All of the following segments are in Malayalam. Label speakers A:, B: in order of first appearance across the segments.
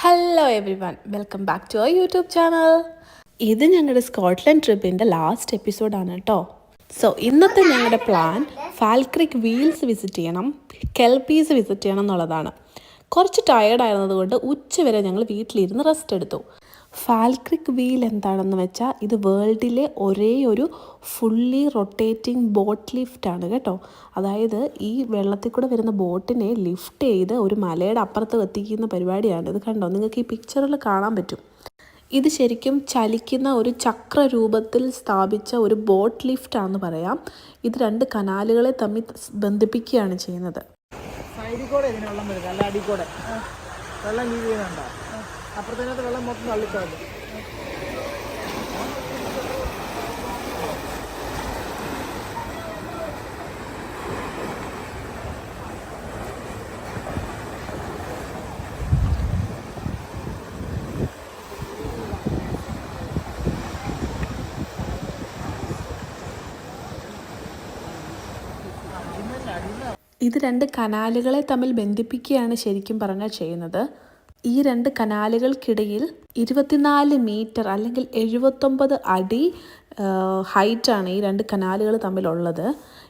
A: Hello everyone, welcome back to our YouTube channel. ഇത് ഞങ്ങളുടെ സ്കോട്ട്ലൻഡ് ട്രിപ്പിൻ്റെ ലാസ്റ്റ് എപ്പിസോഡാണ് കേട്ടോ. സോ ഇന്നത്തെ ഞങ്ങളുടെ പ്ലാൻ ഫാൽക്രിക് വീൽസ് വിസിറ്റ് ചെയ്യണം, കെൽപീസ് വിസിറ്റ് ചെയ്യണം എന്നുള്ളതാണ്. കുറച്ച് ടയേർഡായിരുന്നതുകൊണ്ട് ഉച്ചവരെ ഞങ്ങൾ വീട്ടിലിരുന്ന് റെസ്റ്റ് എടുത്തു. ഫാൽക്രിക് വീൽ എന്താണെന്ന് വെച്ചാൽ ഇത് വേൾഡിലെ ഒരേ ഒരു ഫുള്ളി റൊട്ടേറ്റിംഗ് ബോട്ട് ലിഫ്റ്റാണ് കേട്ടോ. അതായത് ഈ വെള്ളത്തിൽ കൂടെ വരുന്ന ബോട്ടിനെ ലിഫ്റ്റ് ചെയ്ത് ഒരു മലയുടെ അപ്പുറത്ത് എത്തിക്കുന്ന പരിപാടിയാണ്. ഇത് കണ്ടോ, നിങ്ങൾക്ക് ഈ പിക്ചറിൽ കാണാൻ പറ്റും. ഇത് ശരിക്കും ചലിക്കുന്ന ഒരു ചക്ര രൂപത്തിൽ സ്ഥാപിച്ച ഒരു ബോട്ട് ലിഫ്റ്റാണെന്ന് പറയാം. ഇത് രണ്ട് കനാലുകളെ തമ്മിൽ ബന്ധിപ്പിക്കുകയാണ് ചെയ്യുന്നത്.
B: അപ്പുറത്തിനകത്ത് വെള്ളം മൊത്തം തള്ളിക്കാണ്ട്
A: ഇത് രണ്ട് കനാലുകളെ തമ്മിൽ ബന്ധിപ്പിക്കുകയാണ് ശരിക്കും പറഞ്ഞാൽ ചെയ്യുന്നത്. ഈ രണ്ട് കനാലുകൾക്കിടയിൽ 24 മീറ്റർ അല്ലെങ്കിൽ 79 അടി ഹൈറ്റാണ് ഈ രണ്ട് കനാലുകൾ തമ്മിലുള്ളത്.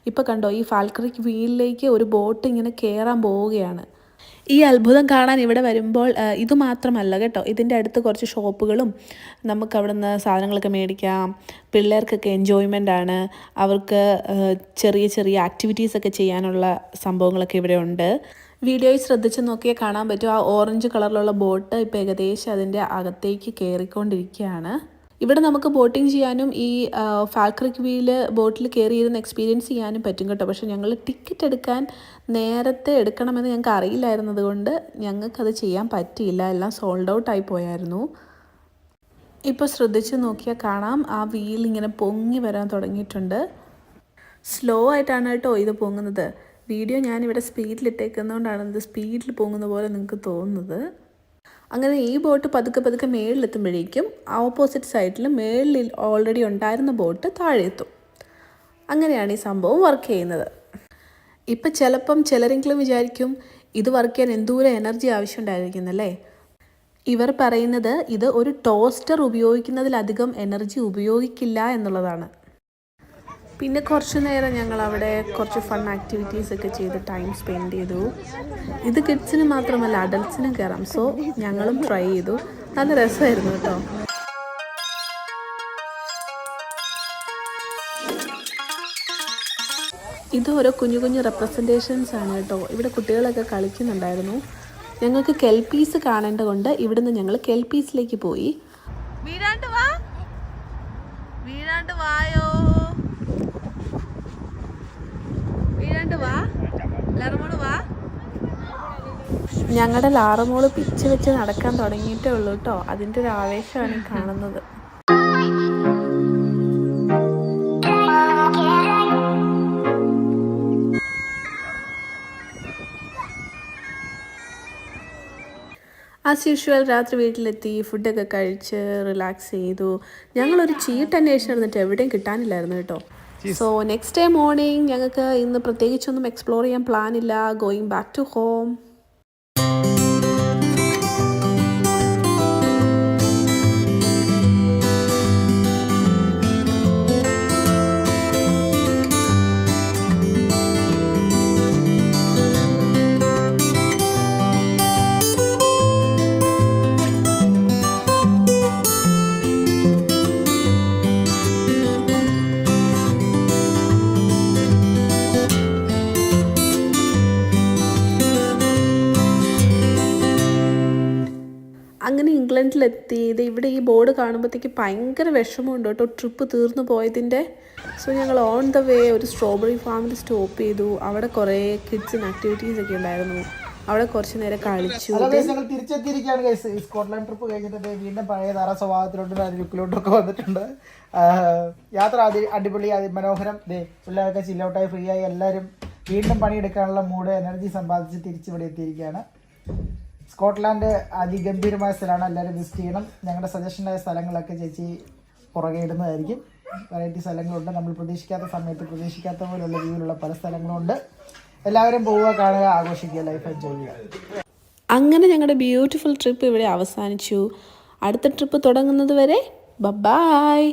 A: ഇപ്പോൾ കണ്ടോ, ഈ ഫാൽക്രിക് വീലിലേക്ക് ഒരു ബോട്ട് ഇങ്ങനെ കയറാൻ പോവുകയാണ്. ഈ അത്ഭുതം കാണാൻ ഇവിടെ വരുമ്പോൾ ഇത് മാത്രമല്ല കേട്ടോ, ഇതിൻ്റെ അടുത്ത് കുറച്ച് ഷോപ്പുകളും നമുക്ക് അവിടെ നിന്ന് സാധനങ്ങളൊക്കെ മേടിക്കാം. പിള്ളേർക്കൊക്കെ എൻജോയ്മെൻ്റ് ആണ്, അവർക്ക് ചെറിയ ചെറിയ ആക്ടിവിറ്റീസൊക്കെ ചെയ്യാനുള്ള സംഭവങ്ങളൊക്കെ ഇവിടെ ഉണ്ട്. വീഡിയോയിൽ ശ്രദ്ധിച്ച് നോക്കിയാൽ കാണാൻ പറ്റും, ആ ഓറഞ്ച് കളറിലുള്ള ബോട്ട് ഇപ്പോൾ ഏകദേശം അതിൻ്റെ അകത്തേക്ക് കയറിക്കൊണ്ടിരിക്കുകയാണ്. ഇവിടെ നമുക്ക് ബോട്ടിങ് ചെയ്യാനും ഈ ഫാൽക്രിക് വീല് ബോട്ടിൽ കയറിയിരുന്ന് എക്സ്പീരിയൻസ് ചെയ്യാനും പറ്റും കേട്ടോ. പക്ഷേ ഞങ്ങൾ ടിക്കറ്റ് എടുക്കാൻ നേരത്തെ എടുക്കണമെന്ന് ഞങ്ങൾക്ക് അറിയില്ലായിരുന്നത് കൊണ്ട് ഞങ്ങൾക്കത് ചെയ്യാൻ പറ്റിയില്ല, എല്ലാം സോൾഡ് ഔട്ട് ആയി പോയായിരുന്നു. ഇപ്പോൾ ശ്രദ്ധിച്ച് നോക്കിയാൽ കാണാം, ആ വീൽ ഇങ്ങനെ പൊങ്ങി വരാൻ തുടങ്ങിയിട്ടുണ്ട്. സ്ലോ ആയിട്ടാണ് കേട്ടോ ഇത് പൊങ്ങുന്നത്. വീഡിയോ ഞാനിവിടെ സ്പീഡിലിട്ടേക്കുന്നതുകൊണ്ടാണ് ഇത് സ്പീഡിൽ പൊങ്ങുന്ന പോലെ നിങ്ങൾക്ക് തോന്നുന്നത്. അങ്ങനെ ഈ ബോട്ട് പതുക്കെ പതുക്കെ മേളിലെത്തുമ്പോഴേക്കും ഓപ്പോസിറ്റ് സൈഡിൽ മേളിൽ ഓൾറെഡി ഉണ്ടായിരുന്ന ബോട്ട് താഴെ എത്തും. അങ്ങനെയാണ് ഈ സംഭവം വർക്ക് ചെയ്യുന്നത്. ഇപ്പം ചിലപ്പം ചിലരെങ്കിലും വിചാരിക്കും ഇത് വർക്ക് ചെയ്യാൻ എന്തോരം എനർജി ആവശ്യമുണ്ടായിരിക്കുന്നല്ലേ. ഇവർ പറയുന്നത് ഇത് ഒരു ടോസ്റ്റർ ഉപയോഗിക്കുന്നതിലധികം എനർജി ഉപയോഗിക്കില്ല എന്നുള്ളതാണ്. പിന്നെ കുറച്ച് നേരം ഞങ്ങൾ അവിടെ കുറച്ച് ഫൺ ആക്ടിവിറ്റീസൊക്കെ ചെയ്ത് ടൈം സ്പെൻഡ് ചെയ്തു. ഇത് കിഡ്സിന് മാത്രമല്ല അഡൽട്ട്സിനും കയറാം. സോ ഞങ്ങളും ട്രൈ ചെയ്തു, നല്ല രസമായിരുന്നു കേട്ടോ. ഇത് ഓരോ കുഞ്ഞു കുഞ്ഞു റെപ്രസെൻറ്റേഷൻസ് ആണ് കേട്ടോ. ഇവിടെ കുട്ടികളൊക്കെ കളിക്കുന്നുണ്ടായിരുന്നു. ഞങ്ങൾക്ക് കെൽപീസ് കാണേണ്ടതുകൊണ്ട് ഇവിടുന്ന് ഞങ്ങൾ കെൽപീസിലേക്ക് പോയി. ഞങ്ങളുടെ ലാറമോള് പിച്ച് വെച്ച് നടക്കാൻ തുടങ്ങിയിട്ടേ ഉള്ളൂ കേട്ടോ. അതിൻ്റെ ഒരു ആവേശമാണ് ഈ കാണുന്നത്. ആസ് യൂഷ്വൽ രാത്രി വീട്ടിലെത്തി ഫുഡൊക്കെ കഴിച്ച് റിലാക്സ് ചെയ്തു. ഞങ്ങളൊരു ചീട്ട് അന്വേഷണം ഇരുന്നിട്ട് എവിടെയും കിട്ടാനില്ലായിരുന്നു കേട്ടോ. സോ നെക്സ്റ്റ് ഡേ മോർണിംഗ് ഞങ്ങൾക്ക് ഇന്ന് പ്രത്യേകിച്ചൊന്നും എക്സ്പ്ലോർ ചെയ്യാൻ പ്ലാനില്ല. Going back to home. അങ്ങനെ ഇംഗ്ലണ്ടിലെത്തി. ഇത് ഇവിടെ ഈ ബോർഡ് കാണുമ്പോഴത്തേക്ക് ഭയങ്കര വിഷമമുണ്ട് കേട്ടോ, ട്രിപ്പ് തീർന്നു പോയതിൻ്റെ. സോ ഞങ്ങൾ ഓൺ ദ വേ ഒരു സ്ട്രോബെറി ഫാമിൽ സ്റ്റോപ്പ് ചെയ്തു. അവിടെ കുറേ കിഡ്സിന് ആക്ടിവിറ്റീസ് ഒക്കെ ഉണ്ടായിരുന്നു. അവിടെ കുറച്ച് നേരം കളിച്ചു.
B: ഞങ്ങൾ തിരിച്ചെത്തിയിരിക്കുകയാണ്. സ്കോട്ട്ലൻഡ് ട്രിപ്പ് കഴിഞ്ഞിട്ട് വീണ്ടും പഴയ താറ സ്വഭാവത്തിലോട്ടും ലുക്കിലോട്ടൊക്കെ വന്നിട്ടുണ്ട്. യാത്ര അടിപൊളി, മനോഹരം. പിള്ളേരൊക്കെ ചില്ലൗട്ടായി ഫ്രീ ആയി എല്ലാവരും വീണ്ടും പണിയെടുക്കാനുള്ള മൂഡ് എനർജി സമ്പാദിച്ച് തിരിച്ചിവിടെ എത്തിയിരിക്കുകയാണ്. സ്കോട്ട്ലാൻഡ് അതിഗംഭീരമായ സ്ഥലമാണ്, എല്ലാവരും വിസിറ്റ് ചെയ്യണം. ഞങ്ങളുടെ സജഷനായ സ്ഥലങ്ങളൊക്കെ ചേച്ചി പുറകെ ഇടുന്നതായിരിക്കും. വെറൈറ്റി സ്ഥലങ്ങളുണ്ട്, നമ്മൾ പ്രതീക്ഷിക്കാത്ത സമയത്ത് പ്രതീക്ഷിക്കാത്ത പോലുള്ള വ്യൂവിലുള്ള പല സ്ഥലങ്ങളുണ്ട്. എല്ലാവരും പോവുക, കാണുക, ആഘോഷിക്കുക, ലൈഫ് എൻജോയ് ചെയ്യുക.
A: അങ്ങനെ ഞങ്ങളുടെ ബ്യൂട്ടിഫുൾ ട്രിപ്പ് ഇവിടെ അവസാനിച്ചു. അടുത്ത ട്രിപ്പ് തുടങ്ങുന്നത് വരെ ബൈ.